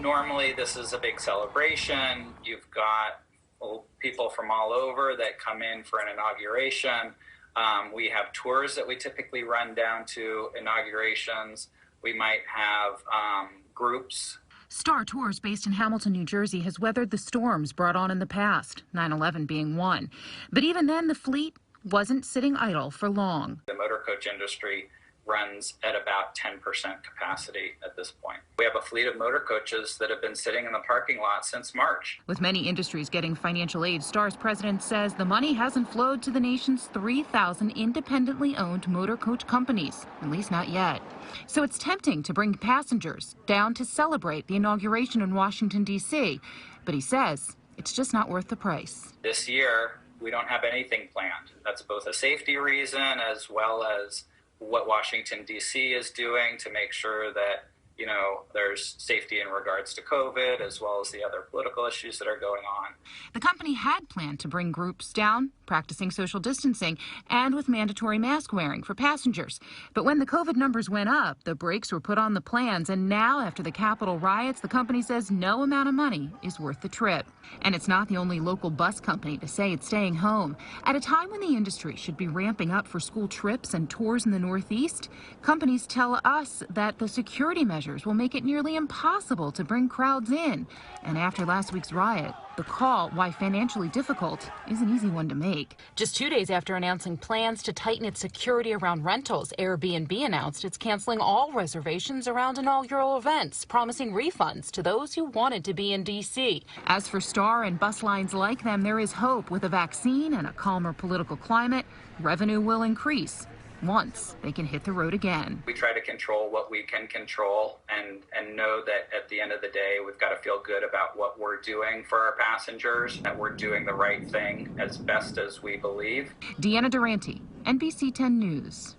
Normally, this is a big celebration. You've got people from all over that come in for an inauguration. We have tours that we typically run down to inaugurations. We might have groups. Star Tours, based in Hamilton, New Jersey, has weathered the storms brought on in the past, 9/11 being one. But even then, the fleet wasn't sitting idle for long. The motor coach industry runs at about 10% capacity at this point. We have a fleet of motor coaches that have been sitting in the parking lot since March. With many industries getting financial aid, STAR's president says the money hasn't flowed to the nation's 3,000 independently owned motor coach companies, at least not yet. So it's tempting to bring passengers down to celebrate the inauguration in Washington, D.C. But he says it's just not worth the price. This year, we don't have anything planned. That's both a safety reason as well as what Washington, D.C. is doing to make sure that, there's safety in regards to COVID as well as the other political issues that are going on. The company had planned to bring groups down, practicing social distancing and with mandatory mask wearing for passengers. But when the COVID numbers went up, the brakes were put on the plans. And now, after the Capitol riots, the company says no amount of money is worth the trip. And it's not the only local bus company to say it's staying home. At a time when the industry should be ramping up for school trips and tours in the Northeast, companies tell us that the security measures will make it nearly impossible to bring crowds in. And after last week's riot, the call, why financially difficult, is an easy one to make. Just 2 days after announcing plans to tighten its security around rentals, Airbnb announced it's canceling all reservations around inaugural events, promising refunds to those who wanted to be in D.C. As for Star and bus lines like them, there is hope. With a vaccine and a calmer political climate, revenue will increase once they can hit the road again. We try to control what we can control and know that at the end of the day, we've got to feel good about what we're doing for our passengers, that we're doing the right thing as best as we believe. Deanna Durante, NBC10 News.